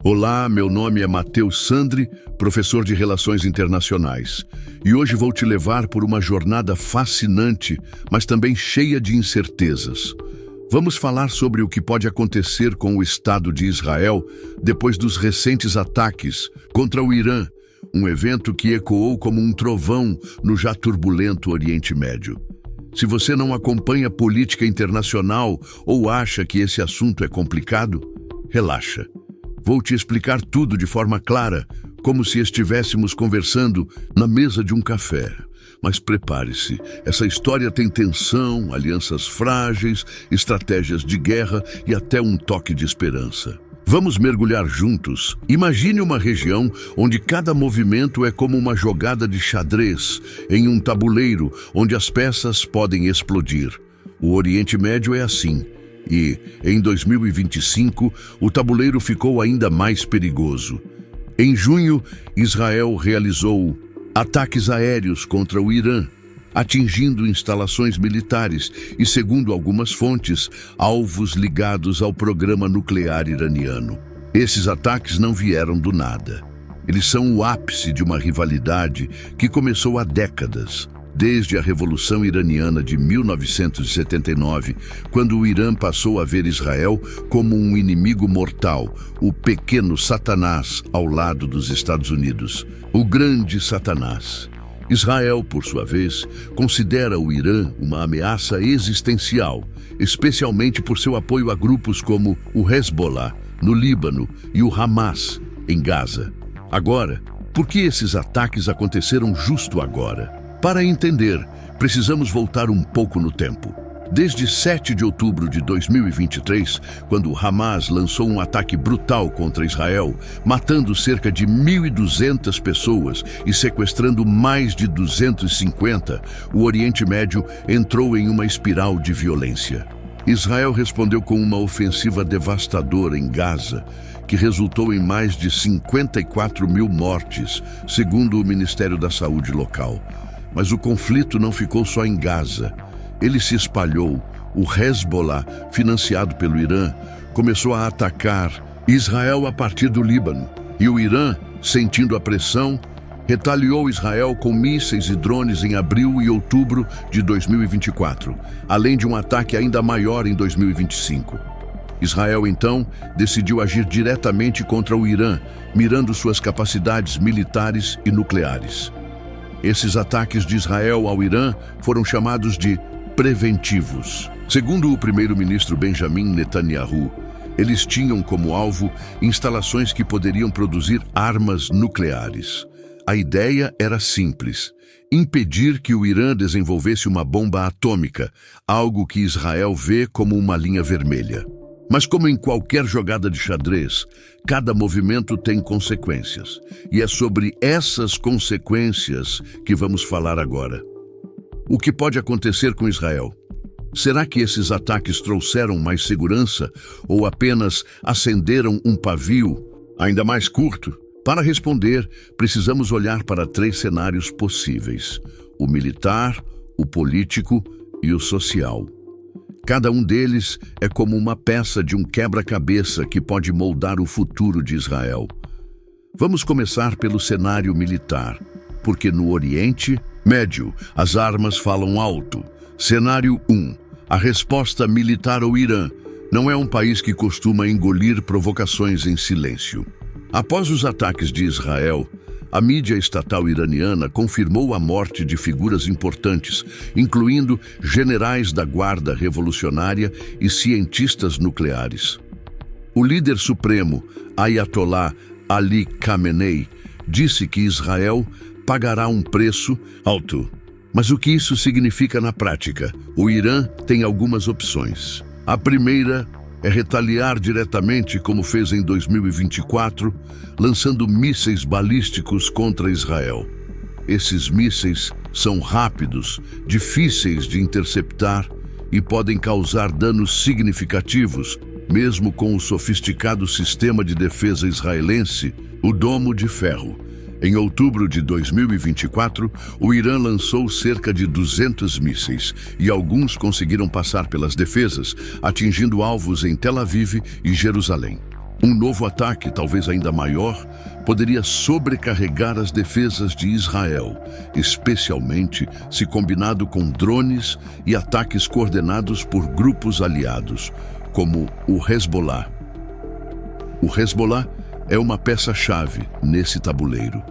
Olá, meu nome é Matheus Sandri, professor de Relações Internacionais, e hoje vou te levar por uma jornada fascinante, mas também cheia de incertezas. Vamos falar sobre o que pode acontecer com o Estado de Israel depois dos recentes ataques contra o Irã, um evento que ecoou como um trovão no já turbulento Oriente Médio. Se você não acompanha política internacional ou acha que esse assunto é complicado, relaxa. Vou te explicar tudo de forma clara, como se estivéssemos conversando na mesa de um café. Mas prepare-se, essa história tem tensão, alianças frágeis, estratégias de guerra e até um toque de esperança. Vamos mergulhar juntos. Imagine uma região onde cada movimento é como uma jogada de xadrez em um tabuleiro onde as peças podem explodir. O Oriente Médio é assim. E, em 2025, o tabuleiro ficou ainda mais perigoso. Em junho, Israel realizou ataques aéreos contra o Irã, atingindo instalações militares e, segundo algumas fontes, alvos ligados ao programa nuclear iraniano. Esses ataques não vieram do nada. Eles são o ápice de uma rivalidade que começou há décadas. Desde a Revolução Iraniana de 1979, quando o Irã passou a ver Israel como um inimigo mortal, o pequeno Satanás ao lado dos Estados Unidos, o grande Satanás. Israel, por sua vez, considera o Irã uma ameaça existencial, especialmente por seu apoio a grupos como o Hezbollah, no Líbano, e o Hamas, em Gaza. Agora, por que esses ataques aconteceram justo agora? Para entender, precisamos voltar um pouco no tempo. Desde 7 de outubro de 2023, quando o Hamas lançou um ataque brutal contra Israel, matando cerca de 1.200 pessoas e sequestrando mais de 250, o Oriente Médio entrou em uma espiral de violência. Israel respondeu com uma ofensiva devastadora em Gaza, que resultou em mais de 54 mil mortes, segundo o Ministério da Saúde local. Mas o conflito não ficou só em Gaza. Ele se espalhou. O Hezbollah, financiado pelo Irã, começou a atacar Israel a partir do Líbano. E o Irã, sentindo a pressão, retaliou Israel com mísseis e drones em abril e outubro de 2024, além de um ataque ainda maior em 2025. Israel, então, decidiu agir diretamente contra o Irã, mirando suas capacidades militares e nucleares. Esses ataques de Israel ao Irã foram chamados de preventivos. Segundo o primeiro-ministro Benjamin Netanyahu, eles tinham como alvo instalações que poderiam produzir armas nucleares. A ideia era simples: impedir que o Irã desenvolvesse uma bomba atômica, algo que Israel vê como uma linha vermelha. Mas como em qualquer jogada de xadrez, cada movimento tem consequências. E é sobre essas consequências que vamos falar agora. O que pode acontecer com Israel? Será que esses ataques trouxeram mais segurança ou apenas acenderam um pavio ainda mais curto? Para responder, precisamos olhar para 3 cenários possíveis: o militar, o político e o social. Cada um deles é como uma peça de um quebra-cabeça que pode moldar o futuro de Israel. Vamos começar pelo cenário militar, porque no Oriente Médio as armas falam alto. Cenário 1. A resposta militar ao Irã não é um país que costuma engolir provocações em silêncio. Após os ataques de Israel, a mídia estatal iraniana confirmou a morte de figuras importantes, incluindo generais da Guarda Revolucionária e cientistas nucleares. O líder supremo, Ayatollah Ali Khamenei, disse que Israel pagará um preço alto. Mas o que isso significa na prática? O Irã tem algumas opções. A primeira é retaliar diretamente, como fez em 2024, lançando mísseis balísticos contra Israel. Esses mísseis são rápidos, difíceis de interceptar e podem causar danos significativos, mesmo com o sofisticado sistema de defesa israelense, o Domo de Ferro. Em outubro de 2024, o Irã lançou cerca de 200 mísseis e alguns conseguiram passar pelas defesas, atingindo alvos em Tel Aviv e Jerusalém. Um novo ataque, talvez ainda maior, poderia sobrecarregar as defesas de Israel, especialmente se combinado com drones e ataques coordenados por grupos aliados, como o Hezbollah. O Hezbollah é uma peça-chave nesse tabuleiro.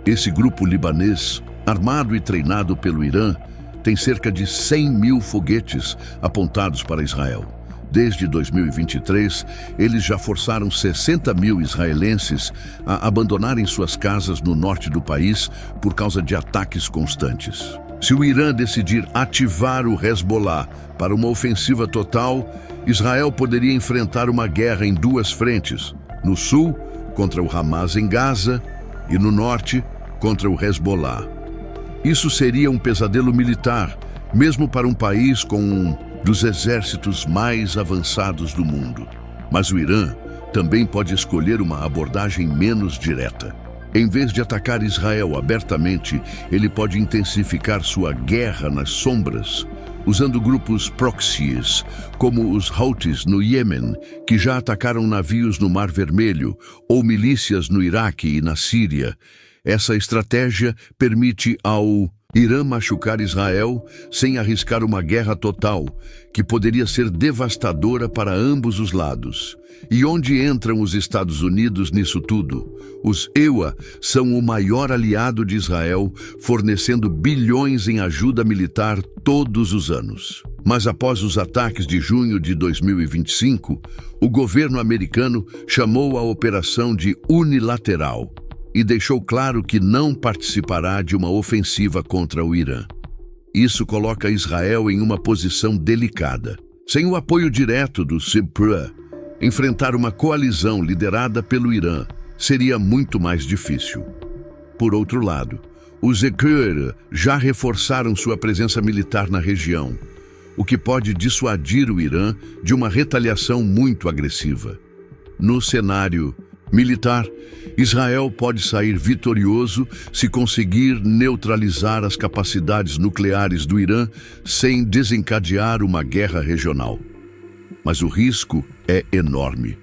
Esse grupo libanês, armado e treinado pelo Irã, tem cerca de 100 mil foguetes apontados para Israel. Desde 2023, eles já forçaram 60 mil israelenses a abandonarem suas casas no norte do país por causa de ataques constantes. Se o Irã decidir ativar o Hezbollah para uma ofensiva total, Israel poderia enfrentar uma guerra em duas frentes: no sul, contra o Hamas em Gaza, e no norte, contra o Hezbollah. Isso seria um pesadelo militar, mesmo para um país com um dos exércitos mais avançados do mundo. Mas o Irã também pode escolher uma abordagem menos direta. Em vez de atacar Israel abertamente, ele pode intensificar sua guerra nas sombras, usando grupos proxies, como os Houthis no Iêmen, que já atacaram navios no Mar Vermelho, ou milícias no Iraque e na Síria. Essa estratégia permite ao Irã machucar Israel sem arriscar uma guerra total, que poderia ser devastadora para ambos os lados. E onde entram os Estados Unidos nisso tudo? Os EUA são o maior aliado de Israel, fornecendo bilhões em ajuda militar todos os anos. Mas após os ataques de junho de 2025, o governo americano chamou a operação de unilateral e deixou claro que não participará de uma ofensiva contra o Irã. Isso coloca Israel em uma posição delicada. Sem o apoio direto do CIPRA, enfrentar uma coalizão liderada pelo Irã seria muito mais difícil. Por outro lado, os EQR já reforçaram sua presença militar na região, o que pode dissuadir o Irã de uma retaliação muito agressiva. No cenário militar, Israel pode sair vitorioso se conseguir neutralizar as capacidades nucleares do Irã sem desencadear uma guerra regional. Mas o risco é enorme.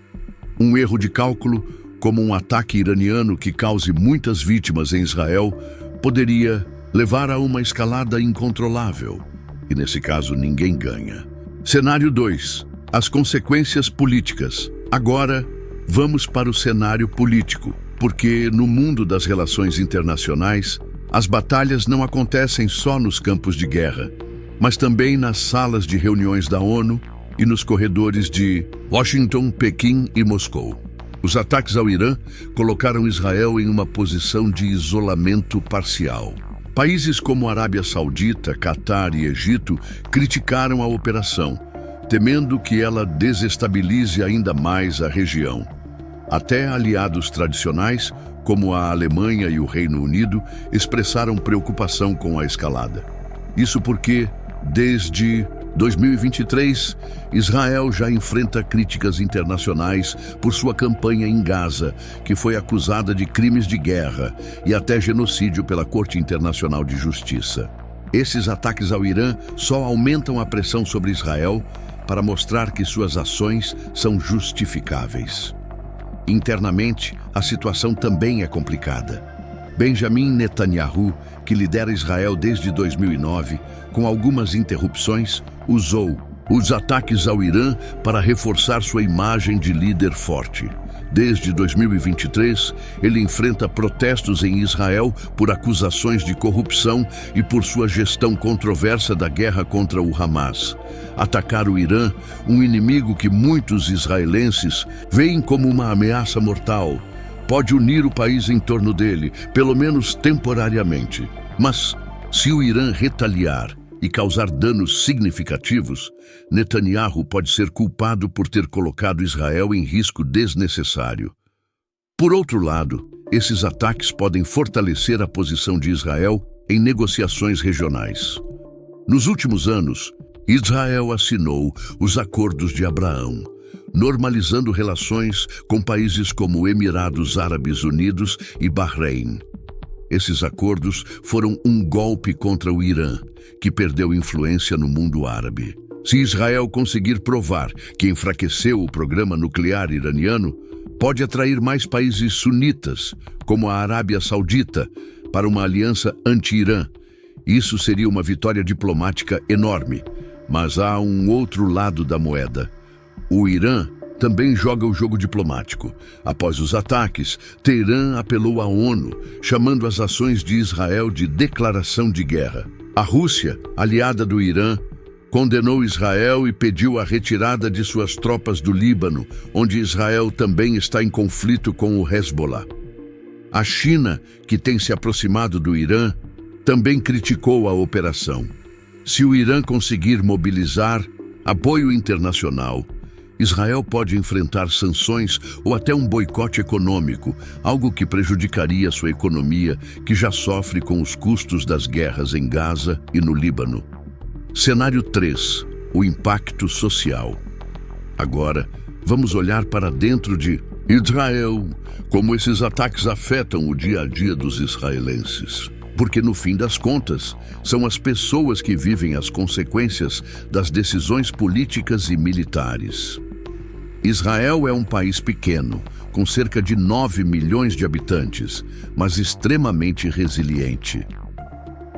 Um erro de cálculo, como um ataque iraniano que cause muitas vítimas em Israel, poderia levar a uma escalada incontrolável. E nesse caso ninguém ganha. Cenário 2. As consequências políticas. Agora, vamos para o cenário político, porque no mundo das relações internacionais, as batalhas não acontecem só nos campos de guerra, mas também nas salas de reuniões da ONU e nos corredores de Washington, Pequim e Moscou. Os ataques ao Irã colocaram Israel em uma posição de isolamento parcial. Países como Arábia Saudita, Catar e Egito criticaram a operação, temendo que ela desestabilize ainda mais a região. Até aliados tradicionais, como a Alemanha e o Reino Unido, expressaram preocupação com a escalada. Isso porque, desde 2023, Israel já enfrenta críticas internacionais por sua campanha em Gaza, que foi acusada de crimes de guerra e até genocídio pela Corte Internacional de Justiça. Esses ataques ao Irã só aumentam a pressão sobre Israel para mostrar que suas ações são justificáveis. Internamente, a situação também é complicada. Benjamin Netanyahu, que lidera Israel desde 2009, com algumas interrupções, usou os ataques ao Irã para reforçar sua imagem de líder forte. Desde 2023, ele enfrenta protestos em Israel por acusações de corrupção e por sua gestão controversa da guerra contra o Hamas. Atacar o Irã, um inimigo que muitos israelenses veem como uma ameaça mortal, pode unir o país em torno dele, pelo menos temporariamente. Mas, se o Irã retaliar e causar danos significativos, Netanyahu pode ser culpado por ter colocado Israel em risco desnecessário. Por outro lado, esses ataques podem fortalecer a posição de Israel em negociações regionais. Nos últimos anos, Israel assinou os Acordos de Abraão, normalizando relações com países como Emirados Árabes Unidos e Bahrein. Esses acordos foram um golpe contra o Irã, que perdeu influência no mundo árabe. Se Israel conseguir provar que enfraqueceu o programa nuclear iraniano, pode atrair mais países sunitas, como a Arábia Saudita, para uma aliança anti-Irã. Isso seria uma vitória diplomática enorme. Mas há um outro lado da moeda. O Irã também joga o jogo diplomático. Após os ataques, Teherã apelou à ONU, chamando as ações de Israel de declaração de guerra. A Rússia, aliada do Irã, condenou Israel e pediu a retirada de suas tropas do Líbano, onde Israel também está em conflito com o Hezbollah. A China, que tem se aproximado do Irã, também criticou a operação. Se o Irã conseguir mobilizar apoio internacional, Israel pode enfrentar sanções ou até um boicote econômico, algo que prejudicaria sua economia, que já sofre com os custos das guerras em Gaza e no Líbano. Cenário 3. O impacto social. Agora, vamos olhar para dentro de Israel, como esses ataques afetam o dia a dia dos israelenses. Porque, no fim das contas, são as pessoas que vivem as consequências das decisões políticas e militares. Israel é um país pequeno, com cerca de 9 milhões de habitantes, mas extremamente resiliente.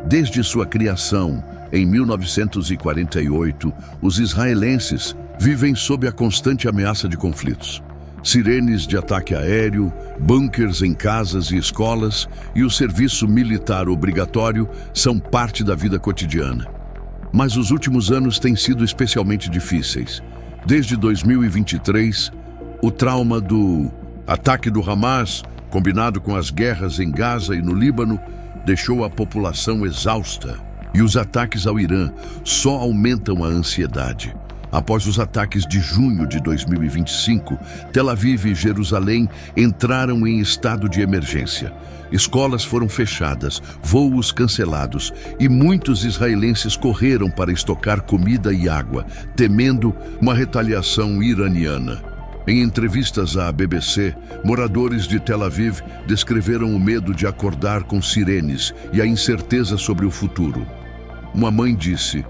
Desde sua criação, em 1948, os israelenses vivem sob a constante ameaça de conflitos. Sirenes de ataque aéreo, bunkers em casas e escolas e o serviço militar obrigatório são parte da vida cotidiana. Mas os últimos anos têm sido especialmente difíceis. Desde 2023, o trauma do ataque do Hamas, combinado com as guerras em Gaza e no Líbano, deixou a população exausta. E os ataques ao Irã só aumentam a ansiedade. Após os ataques de junho de 2025, Tel Aviv e Jerusalém entraram em estado de emergência. Escolas foram fechadas, voos cancelados e muitos israelenses correram para estocar comida e água, temendo uma retaliação iraniana. Em entrevistas à BBC, moradores de Tel Aviv descreveram o medo de acordar com sirenes e a incerteza sobre o futuro. Uma mãe disse: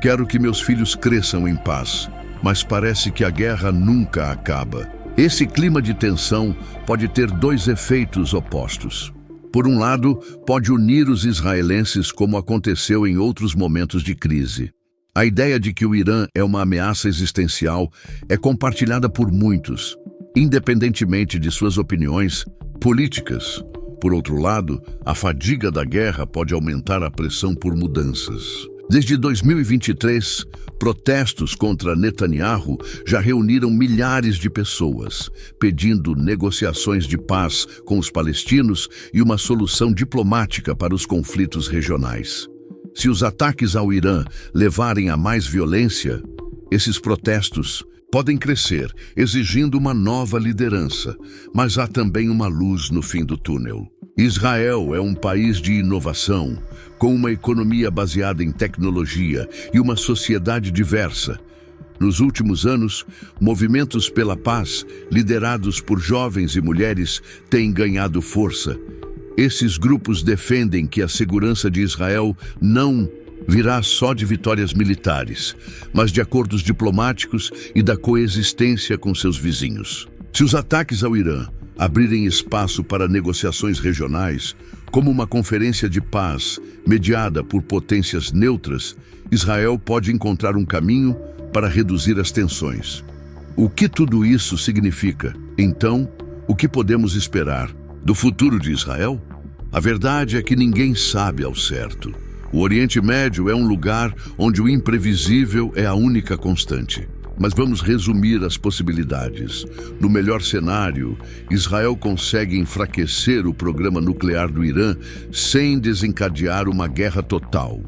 "Quero que meus filhos cresçam em paz, mas parece que a guerra nunca acaba." Esse clima de tensão pode ter dois efeitos opostos. Por um lado, pode unir os israelenses como aconteceu em outros momentos de crise. A ideia de que o Irã é uma ameaça existencial é compartilhada por muitos, independentemente de suas opiniões políticas. Por outro lado, a fadiga da guerra pode aumentar a pressão por mudanças. Desde 2023, protestos contra Netanyahu já reuniram milhares de pessoas, pedindo negociações de paz com os palestinos e uma solução diplomática para os conflitos regionais. Se os ataques ao Irã levarem a mais violência, esses protestos podem crescer, exigindo uma nova liderança, mas há também uma luz no fim do túnel. Israel é um país de inovação, com uma economia baseada em tecnologia e uma sociedade diversa. Nos últimos anos, movimentos pela paz, liderados por jovens e mulheres, têm ganhado força. Esses grupos defendem que a segurança de Israel não virá só de vitórias militares, mas de acordos diplomáticos e da coexistência com seus vizinhos. Se os ataques ao Irã abrirem espaço para negociações regionais, como uma conferência de paz mediada por potências neutras, Israel pode encontrar um caminho para reduzir as tensões. O que tudo isso significa? Então, o que podemos esperar do futuro de Israel? A verdade é que ninguém sabe ao certo. O Oriente Médio é um lugar onde o imprevisível é a única constante. Mas vamos resumir as possibilidades. No melhor cenário, Israel consegue enfraquecer o programa nuclear do Irã sem desencadear uma guerra total.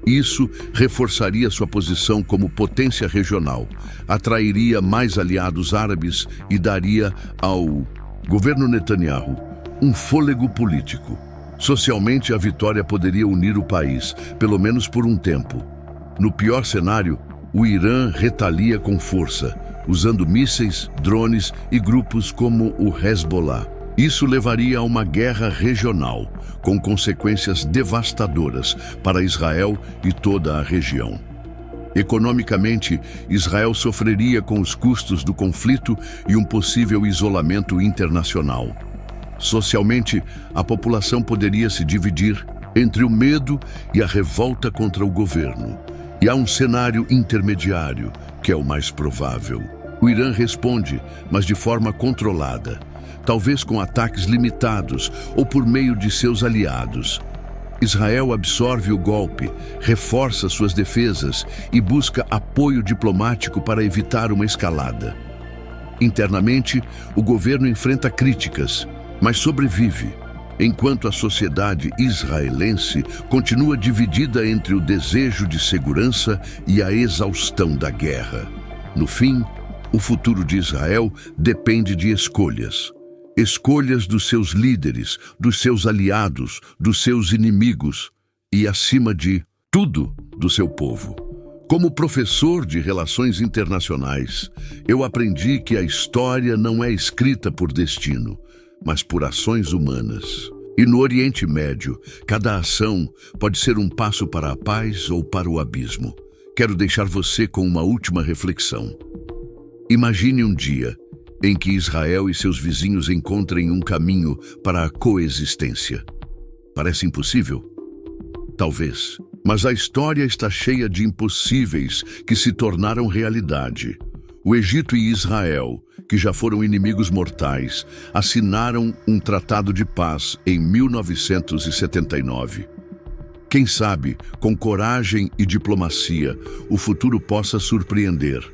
Isso reforçaria sua posição como potência regional, atrairia mais aliados árabes e daria ao governo Netanyahu um fôlego político. Socialmente, a vitória poderia unir o país, pelo menos por um tempo. No pior cenário, o Irã retalia com força, usando mísseis, drones e grupos como o Hezbollah. Isso levaria a uma guerra regional, com consequências devastadoras para Israel e toda a região. Economicamente, Israel sofreria com os custos do conflito e um possível isolamento internacional. Socialmente, a população poderia se dividir entre o medo e a revolta contra o governo. E há um cenário intermediário, que é o mais provável. O Irã responde, mas de forma controlada, talvez com ataques limitados ou por meio de seus aliados. Israel absorve o golpe, reforça suas defesas e busca apoio diplomático para evitar uma escalada. Internamente, o governo enfrenta críticas, mas sobrevive, enquanto a sociedade israelense continua dividida entre o desejo de segurança e a exaustão da guerra. No fim, o futuro de Israel depende de escolhas. Escolhas dos seus líderes, dos seus aliados, dos seus inimigos e, acima de tudo, do seu povo. Como professor de Relações Internacionais, eu aprendi que a história não é escrita por destino, mas por ações humanas. E no Oriente Médio, cada ação pode ser um passo para a paz ou para o abismo. Quero deixar você com uma última reflexão. Imagine um dia em que Israel e seus vizinhos encontrem um caminho para a coexistência. Parece impossível? Talvez. Mas a história está cheia de impossíveis que se tornaram realidade. O Egito e Israel, que já foram inimigos mortais, assinaram um tratado de paz em 1979. Quem sabe, com coragem e diplomacia, o futuro possa surpreender.